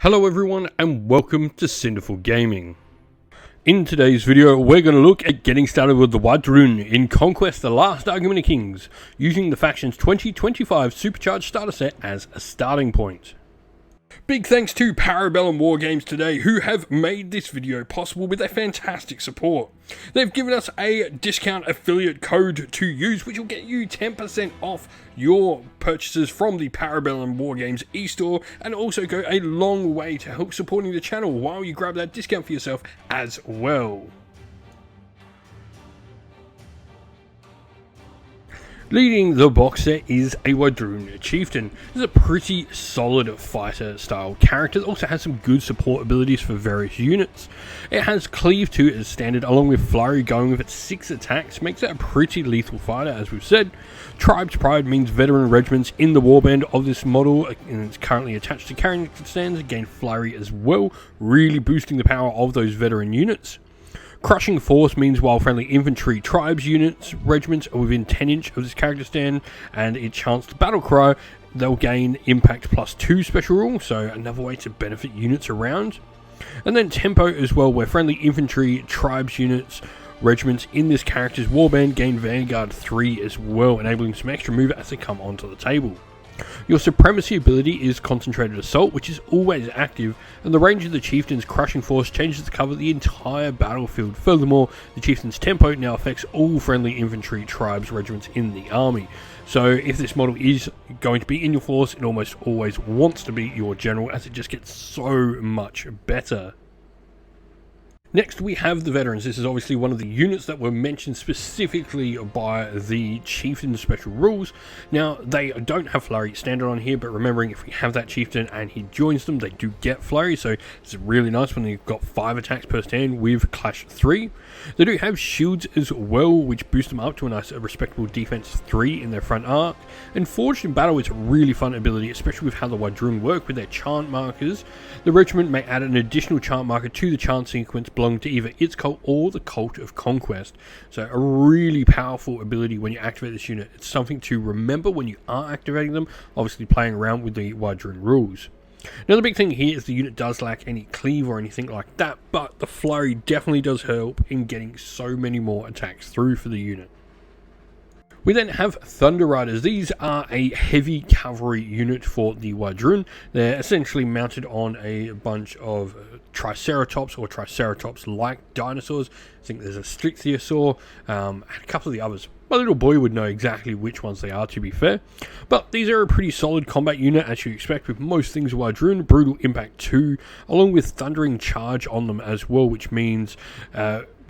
Hello everyone and welcome to Cinderful Gaming. In today's video we're going to look at getting started with the Warbred in Conquest, the Last Argument of Kings, using the faction's 2025 Supercharged starter set as a starting point. Big thanks to Parabellum Wargames today, who have made this video possible with their fantastic support. They've given us a discount affiliate code to use, which will get you 10% off your purchases from the Parabellum Wargames e-store, and also go a long way to help supporting the channel while you grab that discount for yourself as well. Leading the box set is a Warbred Chieftain. This is a pretty solid fighter style character that also has some good support abilities for various units. It has Cleave 2 as standard, along with Flurry going with its 6 attacks, makes it a pretty lethal fighter as we've said. Tribe's Pride means veteran regiments in the warband of this model, and it's currently attached to carrying stands, gain Flurry as well, really boosting the power of those veteran units. Crushing Force means while friendly infantry tribes units regiments are within 10 inch of this character stand and it chants the battle cry, they'll gain impact +2 special rule, so another way to benefit units around. And then Tempo as well, where friendly infantry tribes units regiments in this character's warband gain Vanguard 3 as well, enabling some extra move as they come onto the table. Your Supremacy ability is Concentrated Assault, which is always active, and the range of the Chieftain's Crushing Force changes to cover the entire battlefield. Furthermore, the Chieftain's Tempo now affects all friendly infantry tribes regiments in the army. So if this model is going to be in your force, it almost always wants to be your general, as it just gets so much better. Next we have the veterans. This is obviously one of the units that were mentioned specifically by the Chieftain special rules. Now they don't have Flurry standard on here, but remembering if we have that Chieftain and he joins them, they do get Flurry, so it's really nice when they've got 5 attacks per stand with Clash 3. They do have shields as well, which boost them up to a nice respectable defense 3 in their front arc. And Forged in Battle is a really fun ability, especially with how the Warbred work with their chant markers. The regiment may add an additional chant marker to the chant sequence belonging to either its cult or the Cult of Conquest. So a really powerful ability when you activate this unit. It's something to remember when you are activating them, obviously playing around with the Warbred rules. Now the big thing here is the unit does lack any cleave or anything like that, but the Flurry definitely does help in getting so many more attacks through for the unit. We then have Thunder Riders. These are a heavy cavalry unit for the Warbred. They're essentially mounted on a bunch of Triceratops or Triceratops-like dinosaurs. I think there's a Strixiosaur and a couple of the others. My little boy would know exactly which ones they are, to be fair. But these are a pretty solid combat unit, as you expect with most things Warbred. Brutal Impact 2, along with Thundering Charge on them as well, which means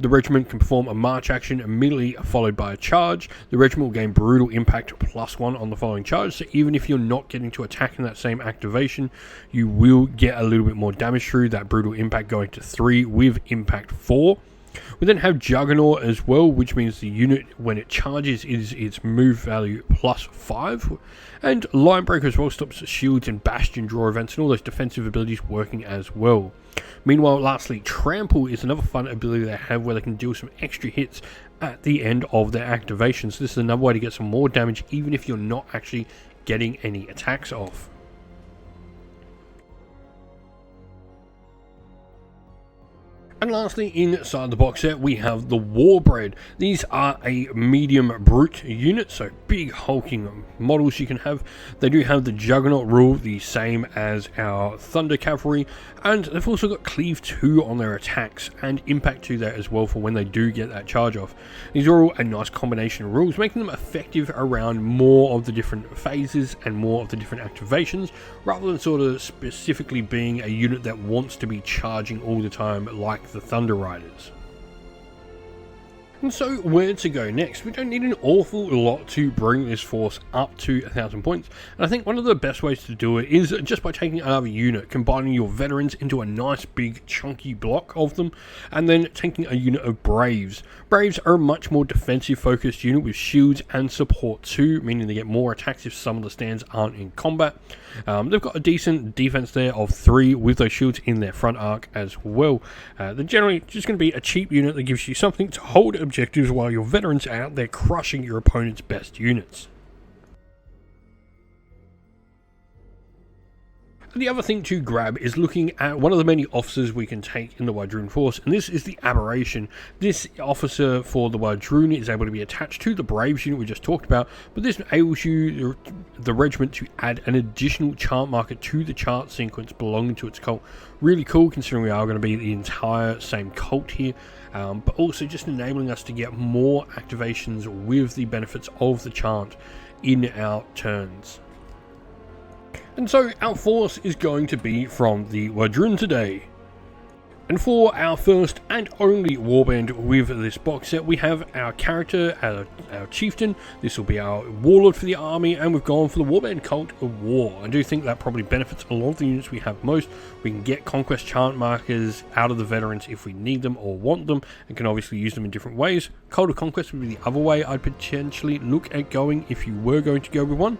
the regiment can perform a march action immediately followed by a charge. The regiment will gain Brutal Impact +1 on the following charge, so even if you're not getting to attack in that same activation, you will get a little bit more damage through that Brutal Impact, going to 3 with Impact 4. We then have Juggernaut as well, which means the unit, when it charges, is its move value +5. And Linebreaker as well stops shields and bastion draw events and all those defensive abilities working as well. Meanwhile, lastly, Trample is another fun ability they have where they can deal some extra hits at the end of their activation. So this is another way to get some more damage even if you're not actually getting any attacks off. And lastly, inside the box set, we have the Warbred. These are a medium brute unit, so big hulking models you can have. They do have the Juggernaut rule, the same as our Thunder Cavalry, and they've also got Cleave 2 on their attacks, and Impact 2 there as well for when they do get that charge off. These are all a nice combination of rules, making them effective around more of the different phases and more of the different activations, rather than sort of specifically being a unit that wants to be charging all the time like the Thunder Riders. And so where to go next? We don't need an awful lot to bring this force up to 1,000 points, and I think one of the best ways to do it is just by taking another unit, combining your veterans into a nice big chunky block of them, and then taking a unit of Braves. Braves are a much more defensive focused unit with shields and support too, meaning they get more attacks if some of the stands aren't in combat. They've got a decent defense there of 3 with those shields in their front arc as well. They're generally just going to be a cheap unit that gives you something to hold objectives while your veterans are out there crushing your opponent's best units. And the other thing to grab is looking at one of the many officers we can take in the Wardrun force, and this is the Aberration. This officer for the Wardrun is able to be attached to the Braves unit we just talked about, but this enables you, the regiment, to add an additional chart marker to the chart sequence belonging to its cult. Really cool, considering we are going to be the entire same cult here, but also just enabling us to get more activations with the benefits of the chant in our turns. And so our force is going to be from the Wardrun today. And for our first and only warband with this box set, we have our character, our Chieftain. This will be our warlord for the army, and we've gone for the warband Cult of War. I do think that probably benefits a lot of the units we have most. We can get Conquest chant markers out of the veterans if we need them or want them, and can obviously use them in different ways. Cult of Conquest would be the other way I'd potentially look at going if you were going to go with one.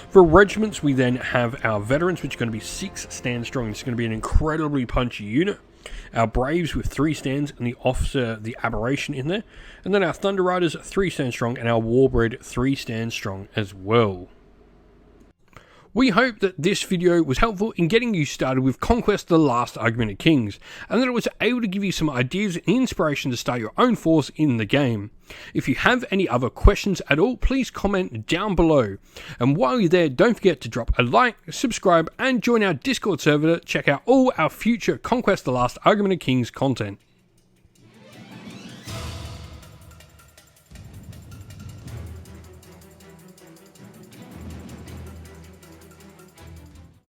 For regiments, we then have our veterans, which are going to be 6 stand strong. It's going to be an incredibly punchy unit. Our Braves with 3 stands, and the officer, the Aberration, in there. And then our Thunder Riders, 3 stand strong, and our Warbred, 3 stand strong as well. We hope that this video was helpful in getting you started with Conquest: The Last Argument of Kings, and that it was able to give you some ideas and inspiration to start your own force in the game. If you have any other questions at all, please comment down below. And while you're there, don't forget to drop a like, subscribe, and join our Discord server to check out all our future Conquest: The Last Argument of Kings content.